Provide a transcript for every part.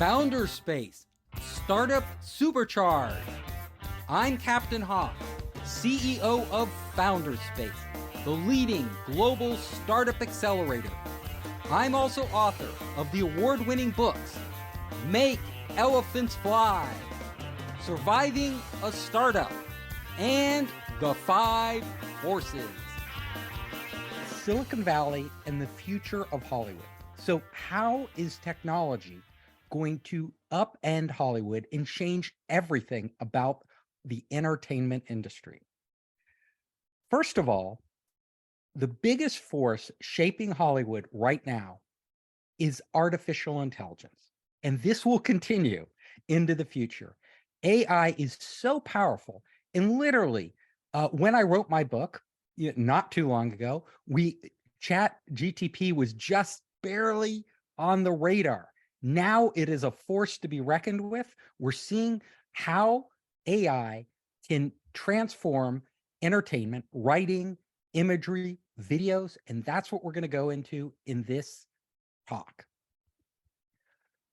Founder Space, Startup Supercharge. I'm Captain Hoff, CEO of Founder Space, the leading global startup accelerator. I'm also author of the award-winning books, Make Elephants Fly, Surviving a Startup, and The 5 Forces. Silicon Valley and the future of Hollywood. So how is technology going to upend Hollywood and change everything about the entertainment industry? First of all, the biggest force shaping Hollywood right now is artificial intelligence, and this will continue into the future. AI is so powerful, and literally, when I wrote my book, not too long ago, ChatGPT was just barely on the radar. Now it is a force to be reckoned with. We're seeing how AI can transform entertainment, writing, imagery, videos, and that's what we're going to go into in this talk.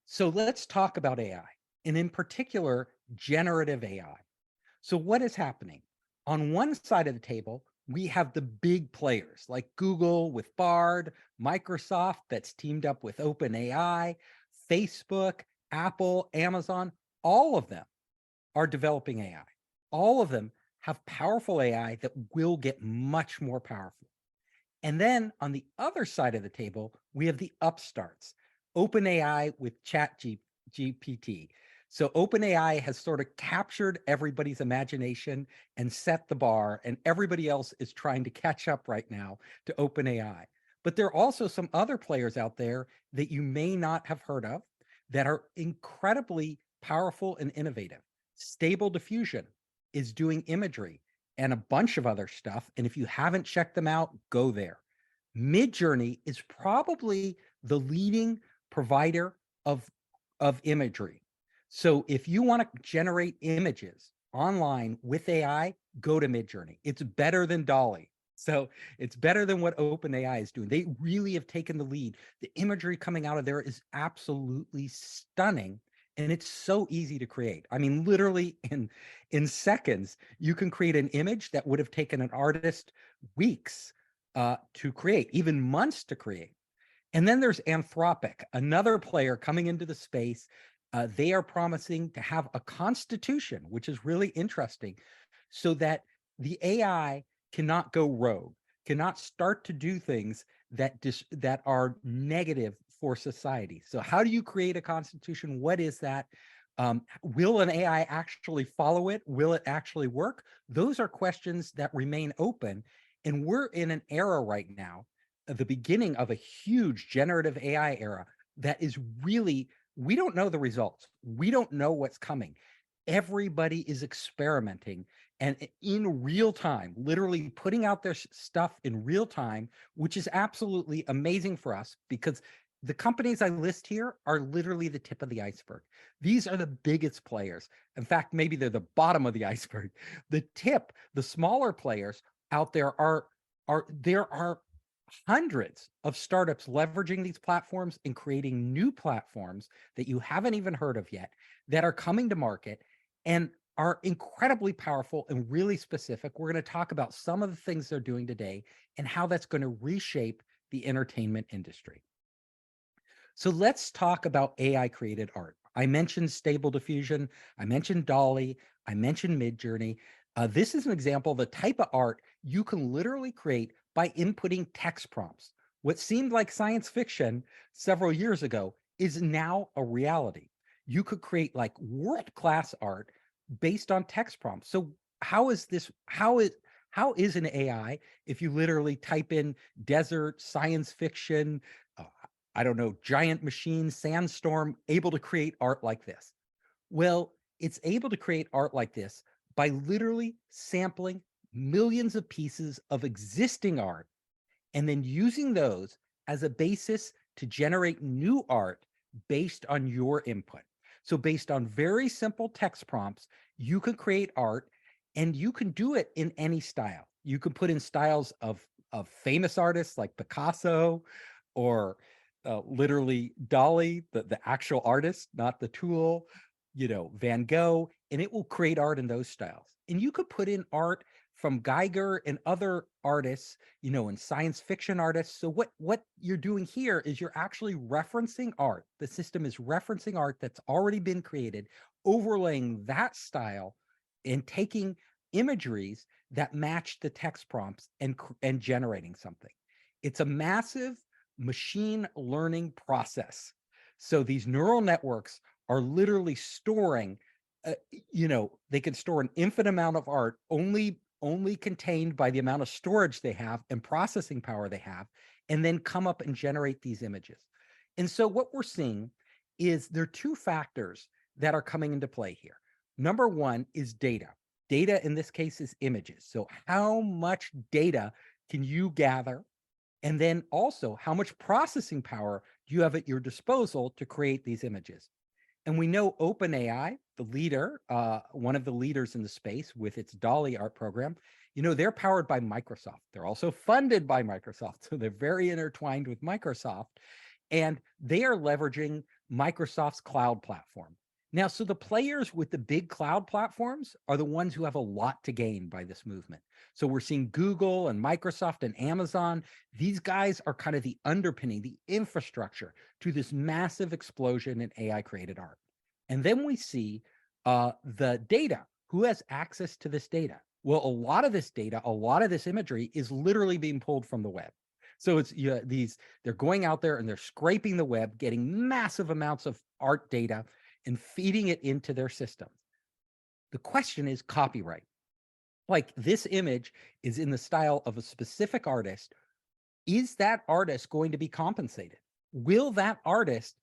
So let's talk about AI, and in particular, generative AI. So what is happening? On one side of the table, we have the big players like Google with Bard, Microsoft that's teamed up with OpenAI, Facebook, Apple, Amazon. All of them are developing AI. All of them have powerful AI that will get much more powerful. And then on the other side of the table, we have the upstarts, OpenAI with ChatGPT. So OpenAI has sort of captured everybody's imagination and set the bar, and everybody else is trying to catch up right now to OpenAI. But there are also some other players out there that you may not have heard of that are incredibly powerful and innovative. Stable Diffusion is doing imagery and a bunch of other stuff. And if you haven't checked them out, go there. Midjourney is probably the leading provider of imagery. So if you want to generate images online with AI, go to Midjourney. It's better than DALL-E. So it's better than what OpenAI is doing. They really have taken the lead. The imagery coming out of there is absolutely stunning. And it's so easy to create. I mean, literally in seconds, you can create an image that would have taken an artist weeks to create, even months to create. And then there's Anthropic, another player coming into the space. They are promising to have a constitution, which is really interesting, so that the AI cannot go rogue, cannot start to do things that are negative for society. So how do you create a constitution? What is that? Will an AI actually follow it? Will it actually work? Those are questions that remain open. And we're in an era right now, the beginning of a huge generative AI era that is really, we don't know the results. We don't know what's coming. Everybody is experimenting and in real time, literally putting out their stuff in real time, which is absolutely amazing for us because the companies I list here are literally the tip of the iceberg. These are the biggest players. In fact, maybe they're the bottom of the iceberg. The tip, the smaller players out there there are hundreds of startups leveraging these platforms and creating new platforms that you haven't even heard of yet that are coming to market and are incredibly powerful and really specific. We're going to talk about some of the things they're doing today and how that's going to reshape the entertainment industry. So let's talk about AI created art. I mentioned Stable Diffusion. I mentioned DALL-E. I mentioned Midjourney. This is an example of the type of art you can literally create by inputting text prompts. What seemed like science fiction several years ago is now a reality. You could create like world-class art based on text prompts. So how is an AI, if you literally type in desert, science fiction, I don't know, giant machine, sandstorm, able to create art like this? Well, it's able to create art like this by literally sampling millions of pieces of existing art and then using those as a basis to generate new art based on your input. So based on very simple text prompts, you can create art and you can do it in any style. You can put in styles of famous artists like Picasso or literally Dolly, the actual artist, not the tool, Van Gogh, and it will create art in those styles. And you could put in art from Geiger and other artists, and science fiction artists. So what you're doing here is you're actually referencing art. The system is referencing art that's already been created, overlaying that style and taking imageries that match the text prompts and generating something. It's a massive machine learning process. So these neural networks are literally storing, they can store an infinite amount of art only contained by the amount of storage they have and processing power they have, and then come up and generate these images. And so what we're seeing is there are two factors that are coming into play here. Number one is data. Data in this case is images. So how much data can you gather? And then also, how much processing power do you have at your disposal to create these images? And we know OpenAI, the leader, one of the leaders in the space with its Dolly art program, they're powered by Microsoft. They're also funded by Microsoft. So they're very intertwined with Microsoft. And they are leveraging Microsoft's cloud platform. Now, so the players with the big cloud platforms are the ones who have a lot to gain by this movement. So we're seeing Google and Microsoft and Amazon. These guys are kind of the underpinning, the infrastructure to this massive explosion in AI created art. And then we see the data. Who has access to this data? Well, a lot of this data, a lot of this imagery is literally being pulled from the web. So it's they're going out there and they're scraping the web, getting massive amounts of art data and feeding it into their systems. The question is copyright. Like, this image is in the style of a specific artist. Is that artist going to be compensated? Will that artist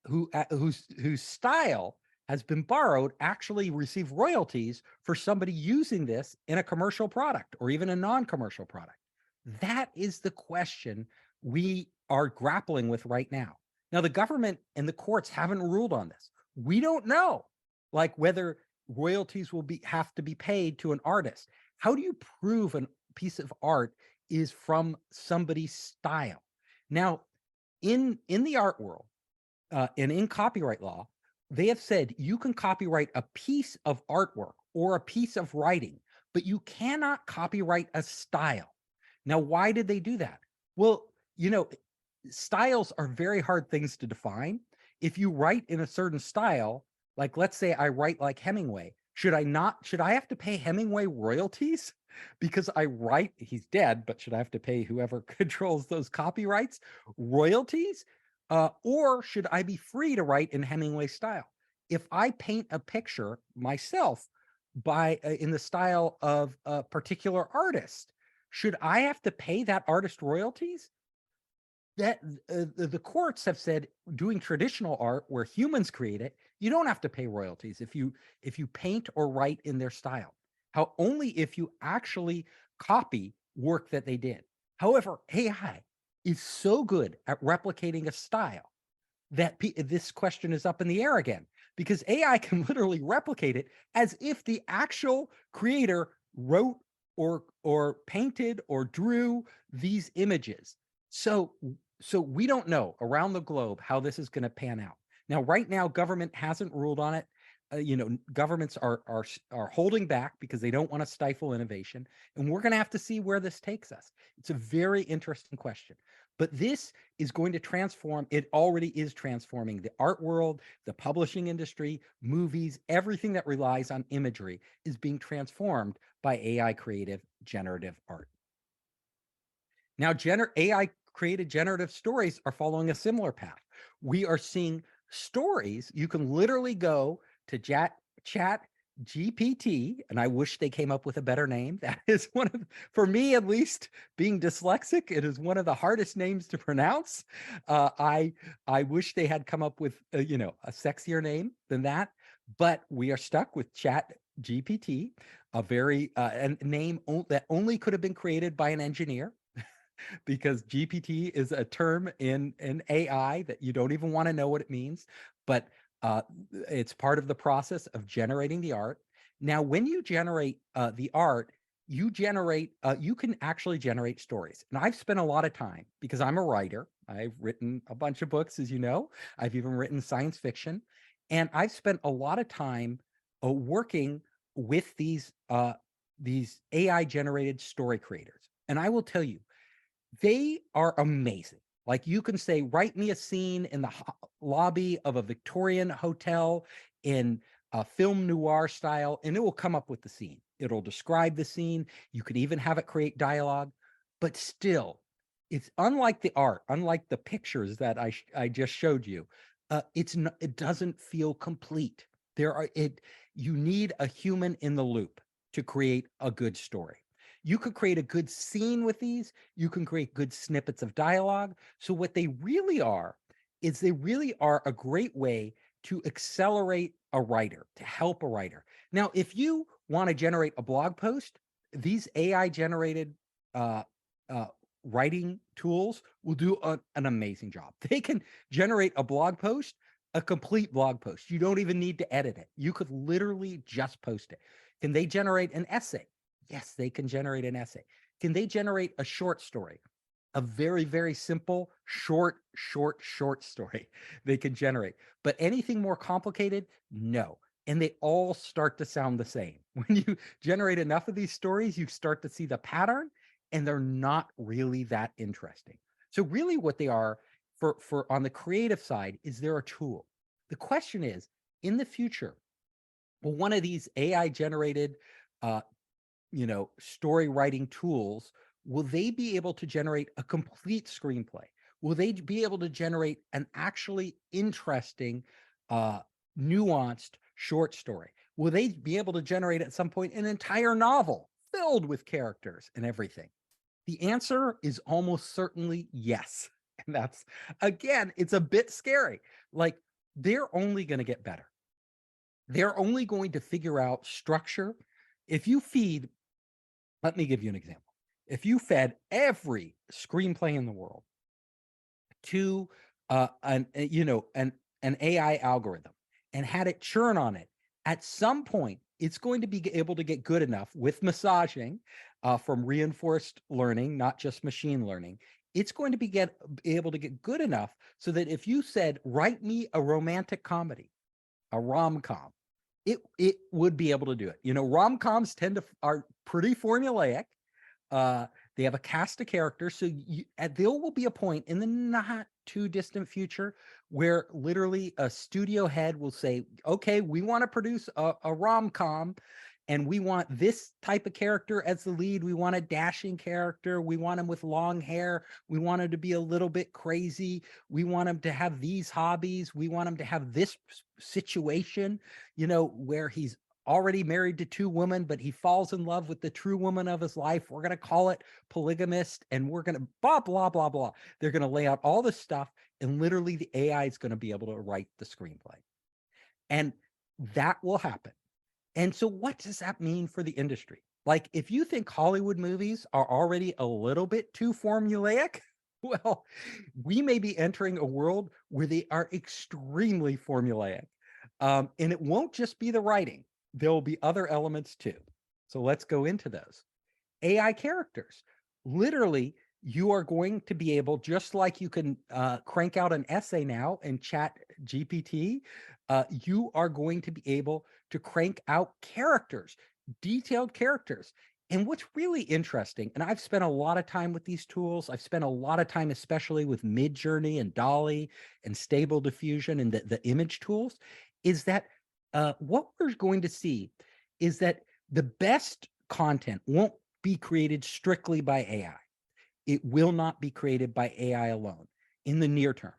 whose style has been borrowed actually receive royalties for somebody using this in a commercial product or even a non-commercial product? That is the question we are grappling with right now. Now, the government and the courts haven't ruled on this. We don't know, like, whether royalties will have to be paid to an artist. How do you prove a piece of art is from somebody's style? Now, in the art world and in copyright law, they have said you can copyright a piece of artwork or a piece of writing, but you cannot copyright a style. Now, why did they do that? Well, styles are very hard things to define. If you write in a certain style, like, let's say I write like Hemingway, should I have to pay Hemingway royalties because I write, he's dead, but should I have to pay whoever controls those copyrights royalties? Or should I be free to write in Hemingway style? If I paint a picture myself in the style of a particular artist, should I have to pay that artist royalties? That the courts have said, doing traditional art where humans create it, you don't have to pay royalties if you paint or write in their style. How only if you actually copy work that they did. However, AI is so good at replicating a style that this question is up in the air again, because AI can literally replicate it as if the actual creator wrote or painted or drew these images. So we don't know around the globe how this is going to pan out. Now, right now, government hasn't ruled on it. Governments are holding back because they don't want to stifle innovation, and we're going to have to see where this takes us. It's a very interesting question, but this is going to transform. It already is transforming the art world, the publishing industry, movies, everything that relies on imagery is being transformed by AI creative generative art. Now, AI created generative stories are following a similar path. We are seeing stories. You can literally go to ChatGPT, and I wish they came up with a better name. That is one of, for me at least, being dyslexic, it is one of the hardest names to pronounce. I wish they had come up with a sexier name than that, but we are stuck with ChatGPT, a very name that only could have been created by an engineer. Because GPT is a term in AI that you don't even want to know what it means, but it's part of the process of generating the art. Now, when you generate the art, you generate, you can actually generate stories. And I've spent a lot of time because I'm a writer. I've written a bunch of books, as you know. I've even written science fiction. And I've spent a lot of time working with these AI generated story creators. And I will tell you, they are amazing. Like you can say, write me a scene in the lobby of a Victorian hotel in a film noir style, and it will come up with the scene. It'll describe the scene. You could even have it create dialogue, but still, it's unlike the art, unlike the pictures that I just showed you. It doesn't feel complete. You need a human in the loop to create a good story. You could create a good scene with these. You can create good snippets of dialogue. So what they really are is they really are a great way to accelerate a writer, to help a writer. Now, if you want to generate a blog post, these AI generated uh, uh, writing tools will do an amazing job. They can generate a blog post, a complete blog post. You don't even need to edit it. You could literally just post it. Can they generate an essay? Yes, they can generate an essay. Can they generate a short story? A very, very simple, short story they can generate. But anything more complicated, no. And they all start to sound the same. When you generate enough of these stories, you start to see the pattern, and they're not really that interesting. So really what they are for on the creative side is they're a tool. The question is, in the future, will one of these AI generated uh, story writing tools, will they be able to generate a complete screenplay? Will they be able to generate an actually interesting, uh, nuanced short story? Will they be able to generate at some point an entire novel filled with characters and everything? The answer is almost certainly yes. And that's, again, it's a bit scary. Like, they're only going to get better. They're only going to figure out structure. If you feed Let me give you an example. If you fed every screenplay in the world to an AI algorithm and had it churn on it, at some point it's going to be able to get good enough with massaging from reinforced learning, not just machine learning. It's going to be able to get good enough so that if you said, write me a romantic comedy, a rom-com, it would be able to do it. Rom-coms are pretty formulaic. They have a cast of characters, so there will be a point in the not too distant future where literally a studio head will say, okay, we want to produce a rom-com, and we want this type of character as the lead. We want a dashing character. We want him with long hair. We want him to be a little bit crazy. We want him to have these hobbies. We want him to have this situation, where he's already married to two women, but he falls in love with the true woman of his life. We're going to call it polygamist, and we're going to blah, blah, blah, blah. They're going to lay out all this stuff, and literally the AI is going to be able to write the screenplay. And that will happen. And so what does that mean for the industry? Like, if you think Hollywood movies are already a little bit too formulaic, well, we may be entering a world where they are extremely formulaic. And it won't just be the writing. There will be other elements too. So let's go into those. AI characters. Literally, you are going to be able, just like you can crank out an essay now in ChatGPT, you are going to be able to crank out characters, detailed characters. And what's really interesting, and I've spent a lot of time with these tools, I've spent a lot of time, especially with Midjourney and Dolly and Stable Diffusion and the image tools, is that what we're going to see is that the best content won't be created strictly by AI. It will not be created by AI alone in the near term.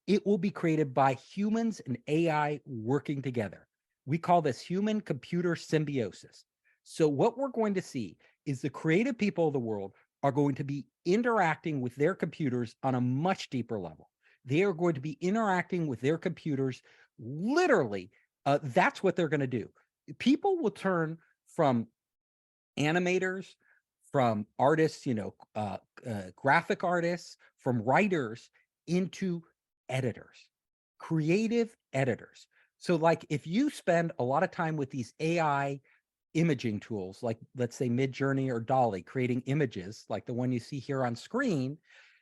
It will be created by humans and AI working together. We call this human-computer symbiosis. So what we're going to see is the creative people of the world are going to be interacting with their computers on a much deeper level. They are going to be interacting with their computers literally. That's what they're going to do. People will turn from animators, from artists, graphic artists, from writers into editors, creative editors. So like, if you spend a lot of time with these AI imaging tools, like let's say Midjourney or Dolly, creating images like the one you see here on screen,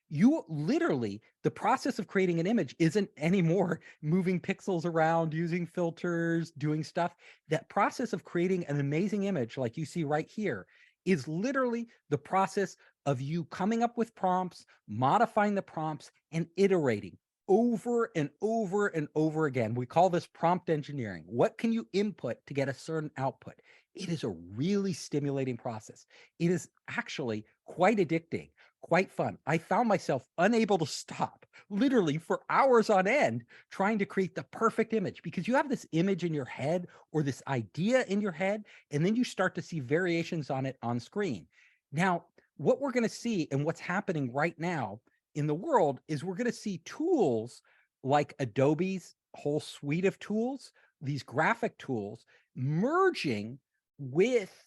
you literally, the process of creating an image isn't anymore moving pixels around, using filters, doing stuff. That process of creating an amazing image like you see right here is literally the process of you coming up with prompts, modifying the prompts, and iterating over and over and over again. We call this prompt engineering. What can you input to get a certain output? It is a really stimulating process. It is actually quite addicting, quite fun. I found myself unable to stop literally for hours on end trying to create the perfect image, because you have this image in your head or this idea in your head, and then you start to see variations on it on screen. Now, what we're going to see and what's happening right now in the world is we're going to see tools like Adobe's whole suite of tools, these graphic tools, merging with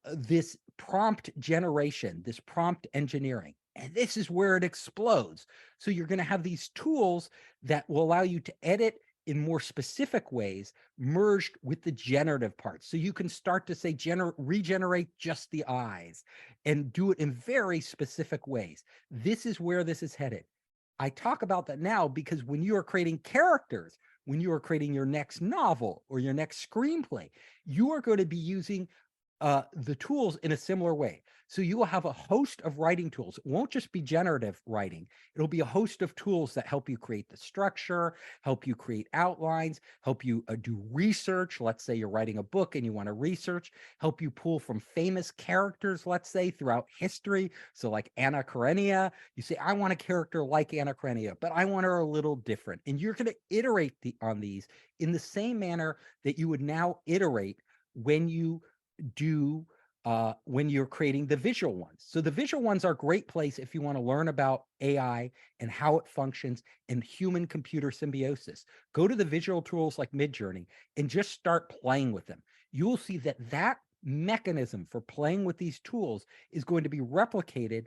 this prompt generation, this prompt engineering. And this is where it explodes. So you're going to have these tools that will allow you to edit in more specific ways, merged with the generative parts. So you can start to say, regenerate just the eyes and do it in very specific ways. This is where this is headed. I talk about that now because when you are creating characters, when you are creating your next novel or your next screenplay, you are going to be using the tools in a similar way. So you will have a host of writing tools. It won't just be generative writing. It'll be a host of tools that help you create the structure, help you create outlines, help you do research. Let's say you're writing a book and you want to research, help you pull from famous characters, let's say throughout history. So like Anna Karenina, you say, I want a character like Anna Karenina, but I want her a little different. And you're going to iterate on these in the same manner that you would now iterate when you do when you're creating the visual ones. So the visual ones are a great place if you want to learn about AI and how it functions and human computer symbiosis. Go to the visual tools like Midjourney and just start playing with them. You'll see that that mechanism for playing with these tools is going to be replicated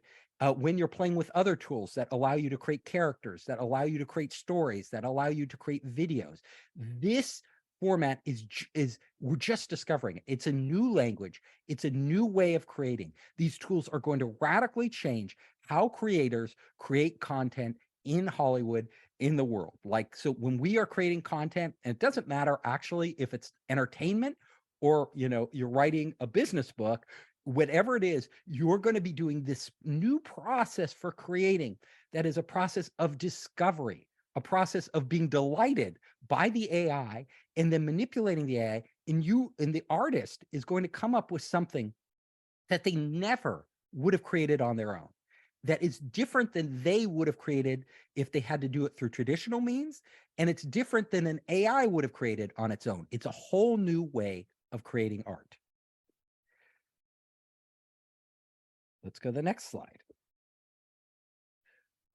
when you're playing with other tools that allow you to create characters, that allow you to create stories, that allow you to create videos. This format is we're just discovering it. It's a new language. It's a new way of creating. These tools are going to radically change how creators create content in Hollywood, in the world. Like, so when we are creating content, and it doesn't matter actually if it's entertainment or, you know, you're writing a business book, whatever it is, you're going to be doing this new process for creating that is a process of discovery, a process of being delighted by the AI and then manipulating the AI, and the artist is going to come up with something that they never would have created on their own, that is different than they would have created if they had to do it through traditional means, and it's different than an AI would have created on its own. It's a whole new way of creating art. Let's go to the next slide.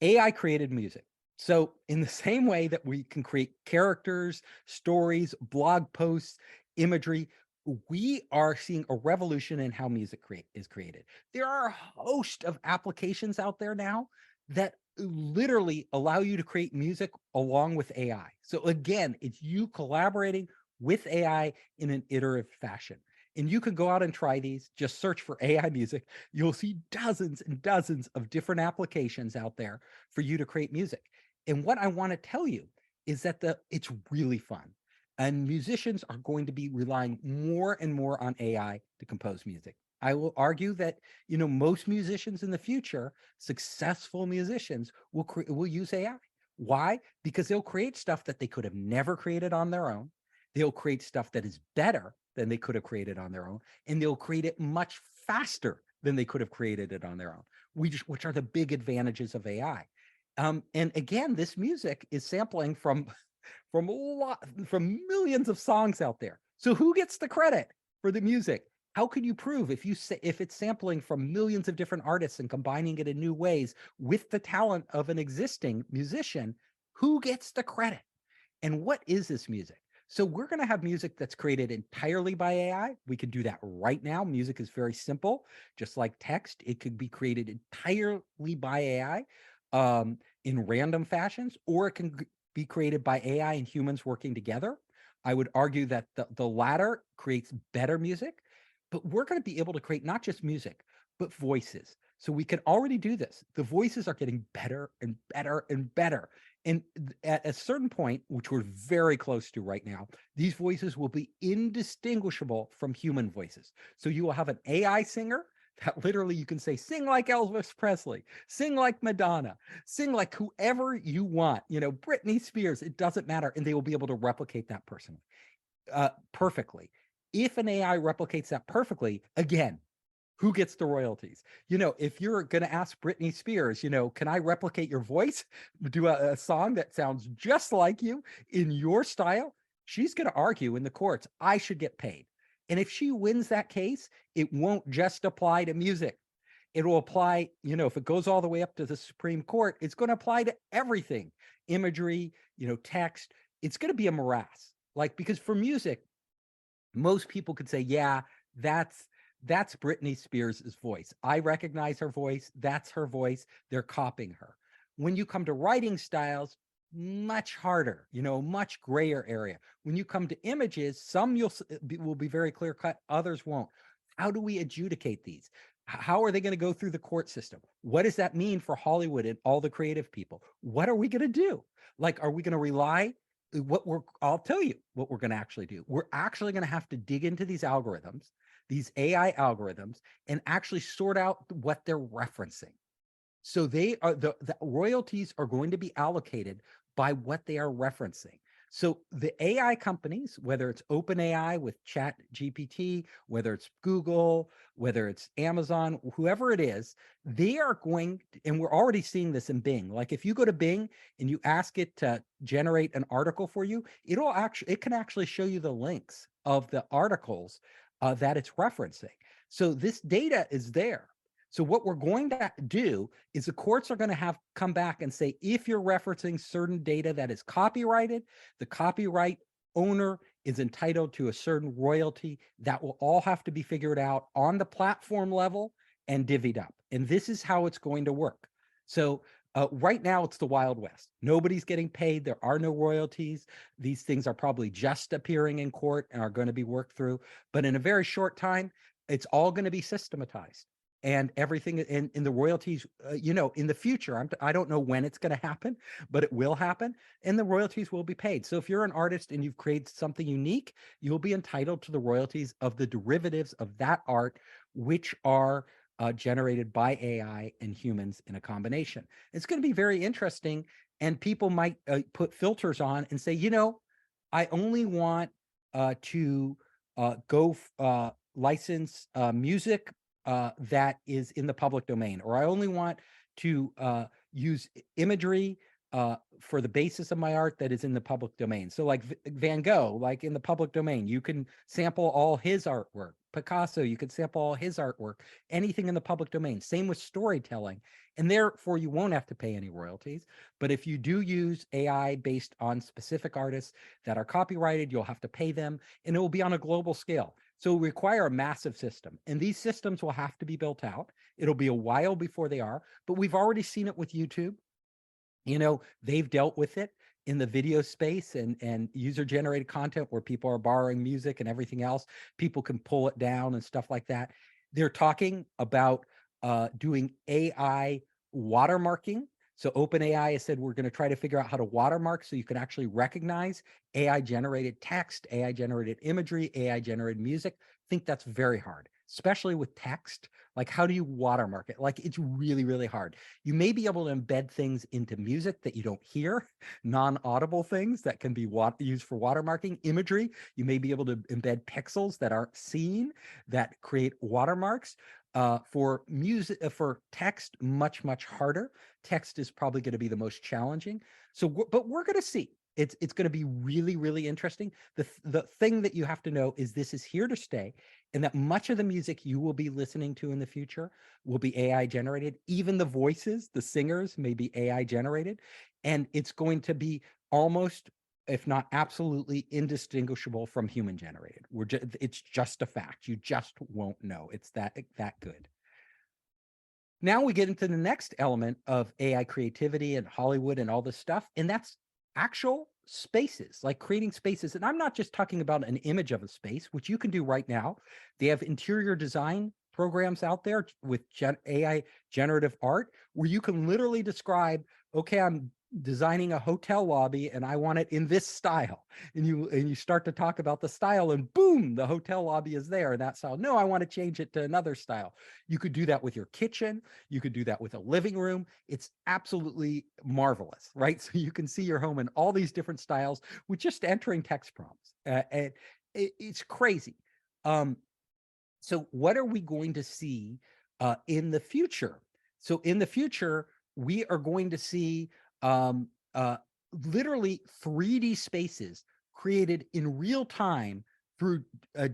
AI created music. So in the same way that we can create characters, stories, blog posts, imagery, we are seeing a revolution in how music is created. There are a host of applications out there now that literally allow you to create music along with AI. So again, it's you collaborating with AI in an iterative fashion. And you can go out and try these, just search for AI music. You'll see dozens and dozens of different applications out there for you to create music. And what I want to tell you is that it's really fun. And musicians are going to be relying more and more on AI to compose music. I will argue that, you know, most musicians in the future, successful musicians, will use AI. Why? Because they'll create stuff that they could have never created on their own. They'll create stuff that is better than they could have created on their own, and they'll create it much faster than they could have created it on their own, which are the big advantages of AI. And again, this music is sampling from from millions of songs out there. So who gets the credit for the music? How can you prove if it's sampling from millions of different artists and combining it in new ways with the talent of an existing musician? Who gets the credit? And what is this music? So we're going to have music that's created entirely by AI. We can do that right now. Music is very simple, just like text. It could be created entirely by AI in random fashions, or it can be created by AI and humans working together. I would argue that the latter creates better music but we're going to be able to create not just music, but voices. So we can already do this. The voices are getting better and better and better. And at a certain point, which we're very close to right now, these voices will be indistinguishable from human voices. So you will have an AI singer that literally you can say, sing like Elvis Presley, sing like Madonna, sing like whoever you want, Britney Spears, it doesn't matter. And they will be able to replicate that person perfectly. If an AI replicates that perfectly, again, who gets the royalties? If you're going to ask Britney Spears, can I replicate your voice, do a song that sounds just like you in your style? She's going to argue in the courts, I should get paid. And if she wins that case, it won't just apply to music. It will apply, if it goes all the way up to the Supreme Court, it's going to apply to everything, imagery, text. It's going to be a morass. Because for music, most people could say, yeah, that's Britney Spears' voice. I recognize her voice. That's her voice. They're copying her. When you come to writing styles, much harder, much grayer area. When you come to images, some will be very clear cut, others won't. How do we adjudicate these? How are they going to go through the court system? What does that mean for Hollywood and all the creative people? What are we going to do? Are we going to rely I'll tell you what we're going to actually do. We're actually going to have to dig into these algorithms, these AI algorithms, and actually sort out what they're referencing. So the royalties are going to be allocated by what they are referencing. So the AI companies, whether it's OpenAI with ChatGPT, whether it's Google, whether it's Amazon, whoever it is, they are going, and we're already seeing this in Bing. If you go to Bing and you ask it to generate an article for you, it can actually show you the links of the articles that it's referencing. So this data is there. So what we're going to do is the courts are going to come back and say, if you're referencing certain data that is copyrighted, the copyright owner is entitled to a certain royalty. That will all have to be figured out on the platform level and divvied up. And this is how it's going to work. So right now, it's the Wild West. Nobody's getting paid. There are no royalties. These things are probably just appearing in court and are going to be worked through. But in a very short time, it's all going to be systematized. And everything in the royalties, in the future, I don't know when it's going to happen, but it will happen, and the royalties will be paid. So if you're an artist and you've created something unique, you'll be entitled to the royalties of the derivatives of that art, which are generated by AI and humans in a combination. It's going to be very interesting, and people might put filters on and say, I only want to go license music that is in the public domain, or I only want to use imagery for the basis of my art that is in the public domain. So like Van Gogh, in the public domain, you can sample all his artwork. Picasso, you can sample all his artwork, anything in the public domain. Same with storytelling. And therefore, you won't have to pay any royalties. But if you do use AI based on specific artists that are copyrighted, you'll have to pay them, and it will be on a global scale. So we require a massive system, and these systems will have to be built out. It'll be a while before they are, but we've already seen it with YouTube. They've dealt with it in the video space and user-generated content where people are borrowing music and everything else. People can pull it down and stuff like that. They're talking about doing AI watermarking. So OpenAI has said, we're going to try to figure out how to watermark so you can actually recognize AI-generated text, AI-generated imagery, AI-generated music. I think that's very hard, especially with text. How do you watermark it? It's really, really hard. You may be able to embed things into music that you don't hear, non-audible things that can be used for watermarking. Imagery, you may be able to embed pixels that aren't seen that create watermarks. For music, for text, much, much harder. Text is probably going to be the most challenging. But we're going to see. It's going to be really, really interesting. The thing that you have to know is this is here to stay, and that much of the music you will be listening to in the future will be AI generated. Even the voices, the singers may be AI generated, and it's going to be almost, if not absolutely, indistinguishable from human generated. It's just a fact. You just won't know. It's that good. Now we get into the next element of AI creativity and Hollywood and all this stuff, and that's actual spaces, like creating spaces. And I'm not just talking about an image of a space, which you can do right now. They have interior design programs out there with AI generative art, where you can literally describe, okay, I'm designing a hotel lobby and I want it in this style. And you start to talk about the style, and boom, the hotel lobby is there in that style. No, I want to change it to another style. You could do that with your kitchen. You could do that with a living room. It's absolutely marvelous, right? So you can see your home in all these different styles with just entering text prompts. And it's crazy. So what are we going to see in the future? So in the future, we are going to see um, uh, literally 3D spaces created in real time through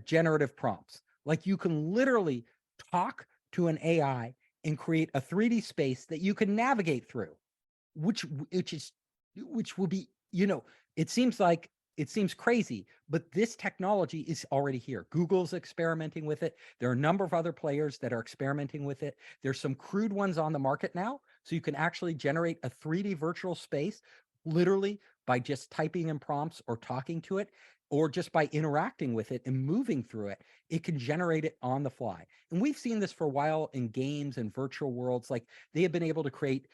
generative prompts. Like you can literally talk to an AI and create a 3D space that you can navigate through, which will be, it seems crazy, but this technology is already here. Google's experimenting with it. There are a number of other players that are experimenting with it. There's some crude ones on the market now, so you can actually generate a 3D virtual space literally by just typing in prompts or talking to it, or just by interacting with it and moving through it. It can generate it on the fly. And we've seen this for a while in games and virtual worlds. Like they have been able to create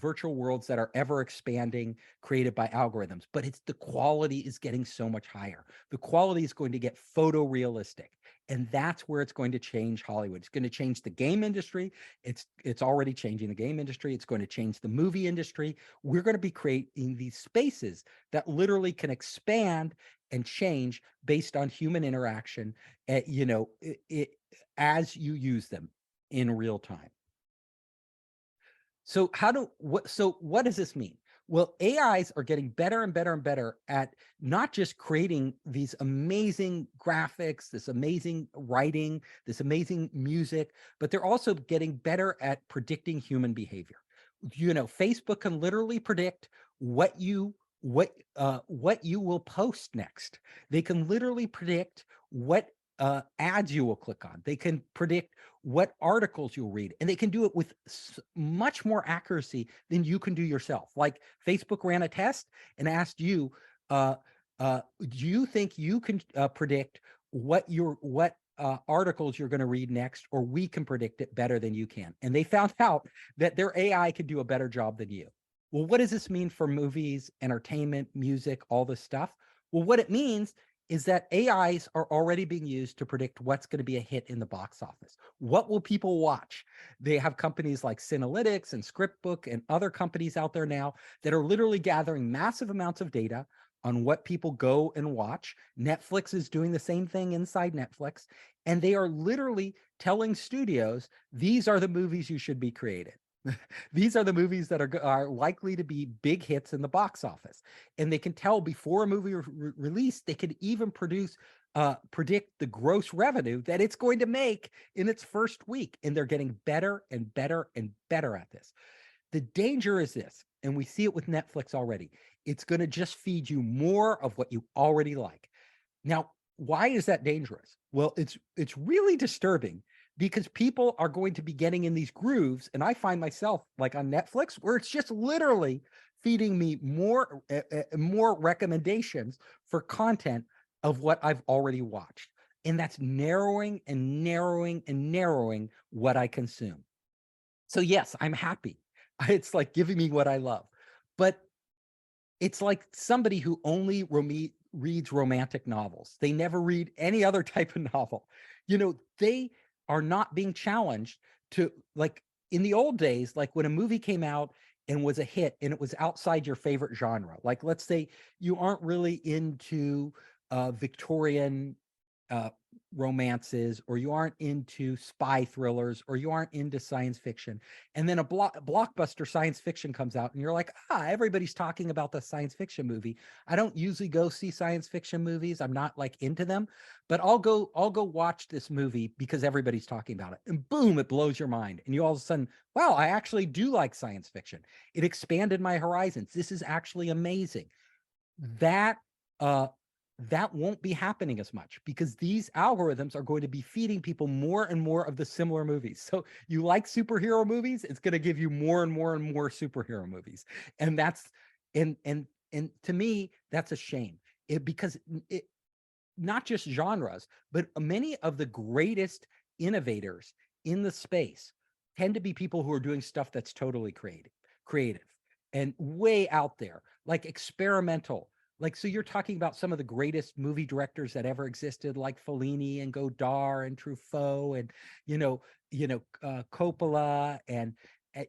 virtual worlds that are ever expanding, created by algorithms, but the quality is getting so much higher. The quality is going to get photorealistic, and that's where it's going to change Hollywood. It's going to change the game industry. It's already changing the game industry. It's going to change the movie industry. We're going to be creating these spaces that literally can expand and change based on human interaction, as you use them in real time. So what does this mean? Well, AIs are getting better and better and better at not just creating these amazing graphics, this amazing writing, this amazing music, but they're also getting better at predicting human behavior. Facebook can literally predict what you will post next. They can literally predict what ads you will click on. They can predict what articles you'll read, and they can do it with much more accuracy than you can do yourself. Like Facebook ran a test and asked you, do you think you can predict what articles you're going to read next, or we can predict it better than you can? And they found out that their AI could do a better job than you. Well, what does this mean for movies, entertainment, music, all this stuff? Well, what it means is that AIs are already being used to predict what's going to be a hit in the box office. What will people watch? They have companies like Synalytics and Scriptbook and other companies out there now that are literally gathering massive amounts of data on what people go and watch. Netflix is doing the same thing inside Netflix, and they are literally telling studios, these are the movies you should be creating. These are the movies that are likely to be big hits in the box office. And they can tell before a movie release, they can even predict the gross revenue that it's going to make in its first week. And they're getting better and better and better at this. The danger is this, and we see it with Netflix already. It's going to just feed you more of what you already like. Now, why is that dangerous? Well, it's really disturbing, because people are going to be getting in these grooves. And I find myself like on Netflix, where it's just literally feeding me more recommendations for content of what I've already watched. And that's narrowing and narrowing and narrowing what I consume. So yes, I'm happy. It's like giving me what I love. But it's like somebody who only reads romantic novels. They never read any other type of novel. They are not being challenged to, like in the old days, like when a movie came out and was a hit and it was outside your favorite genre. Like let's say you aren't really into Victorian romances, or you aren't into spy thrillers, or you aren't into science fiction, and then a blockbuster science fiction comes out and you're like, everybody's talking about the science fiction movie. I don't usually go see science fiction movies. I'm not like into them, but I'll go watch this movie because everybody's talking about it. And boom, it blows your mind. And you all of a sudden, wow, I actually do like science fiction. It expanded my horizons. This is actually amazing. That won't be happening as much, because these algorithms are going to be feeding people more and more of the similar movies. So you like superhero movies, it's going to give you more and more and more superhero movies. And And to me, that's a shame. Because not just genres, but many of the greatest innovators in the space tend to be people who are doing stuff that's totally creative and way out there, like experimental. Like, so you're talking about some of the greatest movie directors that ever existed, like Fellini and Godard and Truffaut and, Coppola and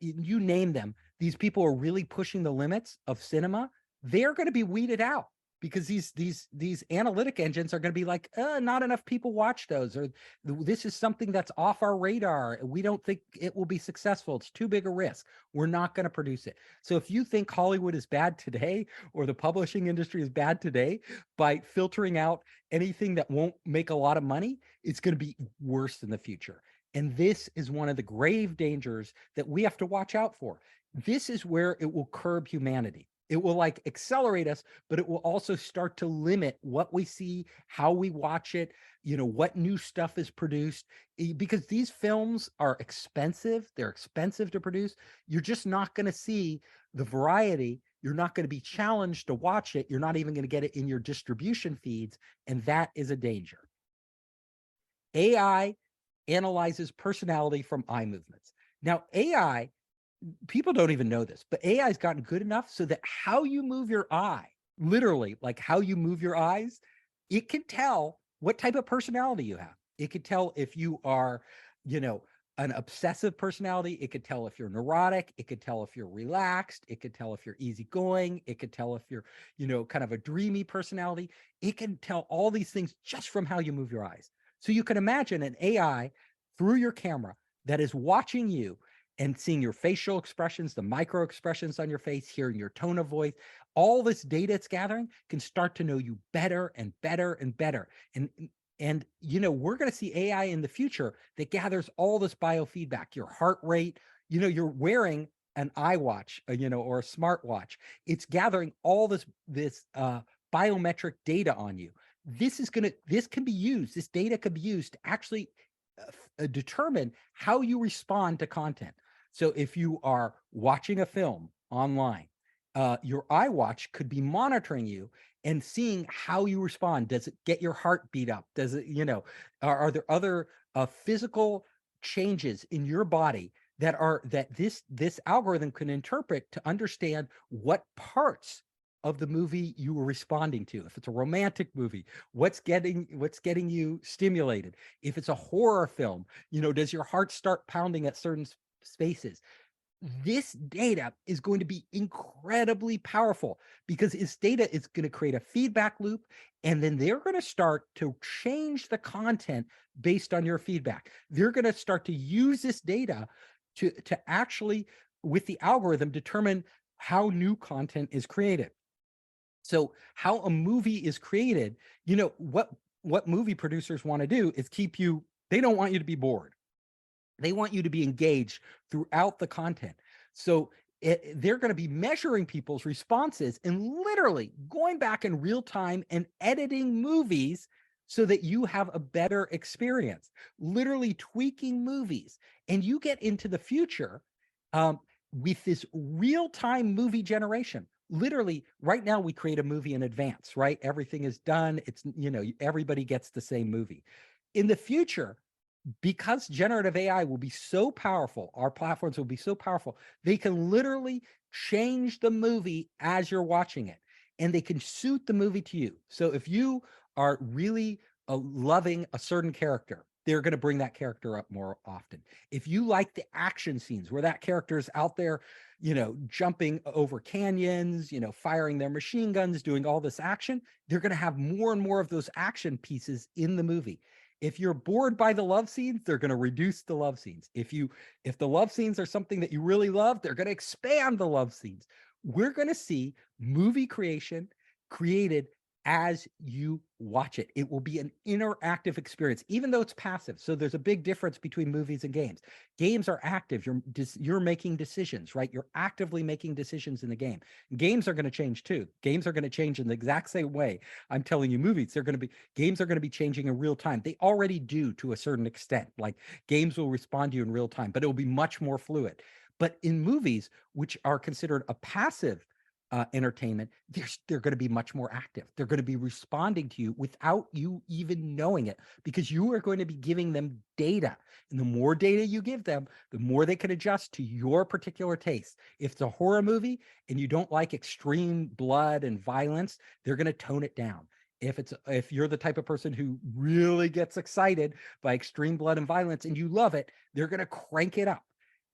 you name them. These people are really pushing the limits of cinema. They're going to be weeded out because these analytic engines are going to be like, not enough people watch those, or this is something that's off our radar. We don't think it will be successful. It's too big a risk. We're not going to produce it. So if you think Hollywood is bad today, or the publishing industry is bad today, by filtering out anything that won't make a lot of money, it's going to be worse in the future. And this is one of the grave dangers that we have to watch out for. This is where it will curb humanity. It will like accelerate us, but it will also start to limit what we see, how we watch it, what new stuff is produced. Because these films are expensive. They're expensive to produce. You're just not going to see the variety. You're not going to be challenged to watch it. You're not even going to get it in your distribution feeds. And that is a danger. AI analyzes personality from eye movements. Now, AI, people don't even know this, but AI has gotten good enough so that how you move your eye, literally, like how you move your eyes, it can tell what type of personality you have. It could tell if you are, an obsessive personality. It could tell if you're neurotic. It could tell if you're relaxed. It could tell if you're easygoing. It could tell if you're, kind of a dreamy personality. It can tell all these things just from how you move your eyes. So you can imagine an AI through your camera that is watching you and seeing your facial expressions, the micro expressions on your face, hearing your tone of voice. All this data it's gathering can start to know you better and better and better. And we're going to see AI in the future that gathers all this biofeedback, your heart rate. You're wearing an iWatch, or a smartwatch. It's gathering all this biometric data on you. This can be used. This data could be used to actually determine how you respond to content. So if you are watching a film online, your iWatch could be monitoring you and seeing how you respond. Does it get your heart beat up? Does it, are there other physical changes in your body that this algorithm can interpret to understand what parts of the movie you were responding to? If it's a romantic movie, what's getting you stimulated? If it's a horror film, does your heart start pounding at certain spaces? This data is going to be incredibly powerful because this data is going to create a feedback loop, and then they're going to start to change the content based on your feedback. They're going to start to use this data to actually, with the algorithm, determine how new content is created. So how a movie is created, what movie producers want to do is they don't want you to be bored. They want you to be engaged throughout the content. So they're going to be measuring people's responses and literally going back in real time and editing movies so that you have a better experience, literally tweaking movies. And you get into the future with this real-time movie generation. Literally, right now we create a movie in advance, right? Everything is done. It's, everybody gets the same movie. In the future, because generative AI will be so powerful, our platforms will be so powerful, they can literally change the movie as you're watching it, and they can suit the movie to you. So if you are really loving a certain character, they're going to bring that character up more often. If you like the action scenes where that character is out there, jumping over canyons, firing their machine guns, doing all this action, they're going to have more and more of those action pieces in the movie. If you're bored by the love scenes, they're going to reduce the love scenes. If the love scenes are something that you really love, they're going to expand the love scenes. We're going to see movie creation created as you watch it. It will be an interactive experience, even though it's passive. So there's a big difference between movies and games. Games are active. You're making decisions, right? You're actively making decisions in the game. Games are going to change too. Games are going to change in the exact same way. I'm telling you, games are going to be changing in real time. They already do to a certain extent. Like, games will respond to you in real time, but it will be much more fluid. But in movies, which are considered a passive entertainment, they're going to be much more active. They're going to be responding to you without you even knowing it, because you are going to be giving them data. And the more data you give them, the more they can adjust to your particular taste. If it's a horror movie and you don't like extreme blood and violence, they're going to tone it down. If you're the type of person who really gets excited by extreme blood and violence and you love it, they're going to crank it up.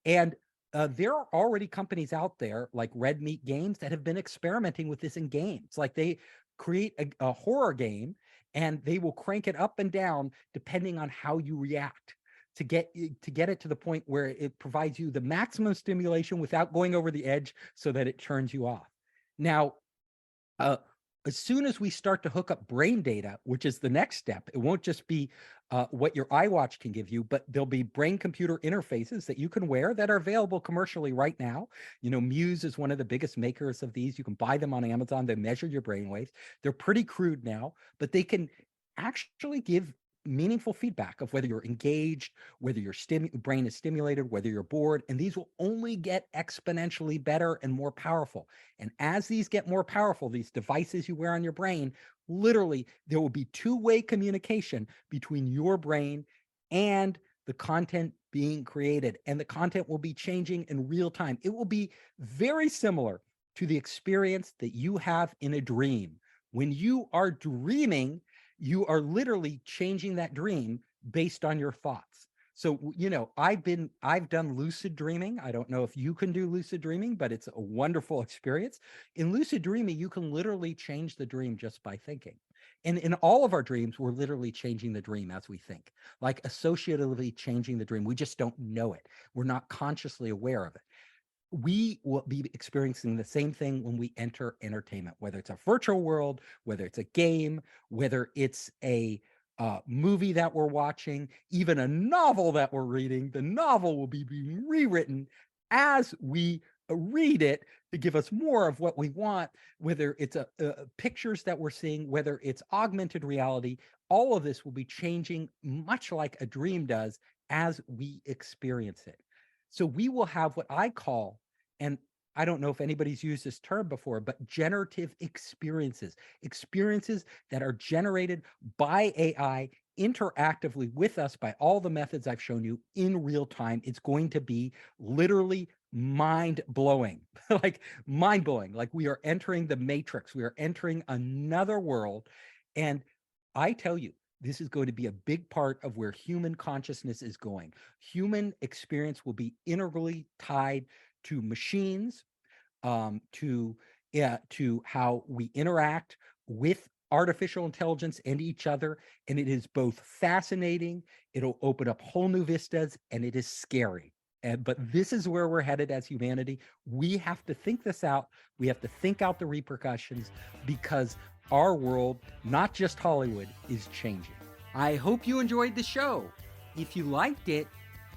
And there are already companies out there like Red Meat Games that have been experimenting with this in games. Like they create a horror game and they will crank it up and down depending on how you react to get it to the point where it provides you the maximum stimulation without going over the edge so that it turns you off. Now, as soon as we start to hook up brain data, which is the next step, it won't just be what your iWatch can give you, but there'll be brain computer interfaces that you can wear that are available commercially right now. You know, Muse is one of the biggest makers of these. You can buy them on Amazon. They measure your brain waves. They're pretty crude now, but they can actually give meaningful feedback of whether you're engaged, whether your brain is stimulated, whether you're bored, and these will only get exponentially better and more powerful. And as these get more powerful, these devices you wear on your brain, literally there will be two-way communication between your brain and the content being created, and the content will be changing in real time. It will be very similar to the experience that you have in a dream. When you are dreaming, you are literally changing that dream based on your thoughts. So, you know, I've done lucid dreaming. I don't know if you can do lucid dreaming, but it's a wonderful experience. In lucid dreaming, you can literally change the dream just by thinking. And in all of our dreams, we're literally changing the dream as we think, like associatively changing the dream. We just don't know it. We're not consciously aware of it. We will be experiencing the same thing when we enter entertainment, whether it's a virtual world, whether it's a game, whether it's a movie that we're watching, even a novel that we're reading. The novel will be being rewritten as we read it to give us more of what we want, whether it's pictures that we're seeing, whether it's augmented reality. All of this will be changing much like a dream does as we experience it. So we will have what I call, and I don't know if anybody's used this term before, but generative experiences that are generated by AI interactively with us by all the methods I've shown you in real time. It's going to be literally mind-blowing, like mind-blowing. Like we are entering the matrix. We are entering another world. And I tell you, this is going to be a big part of where human consciousness is going. Human experience will be integrally tied to machines, to how we interact with artificial intelligence and each other. And it is both fascinating, it'll open up whole new vistas, and it is scary. But this is where we're headed as humanity. We have to think this out. We have to think out the repercussions, because our world, not just Hollywood, is changing. I hope you enjoyed the show. If you liked it,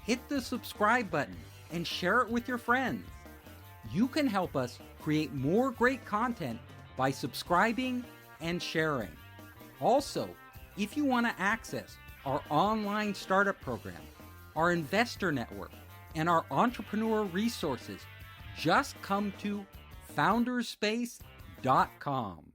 hit the subscribe button and share it with your friends. You can help us create more great content by subscribing and sharing. Also, if you want to access our online startup program, our investor network, and our entrepreneur resources, just come to founderspace.com.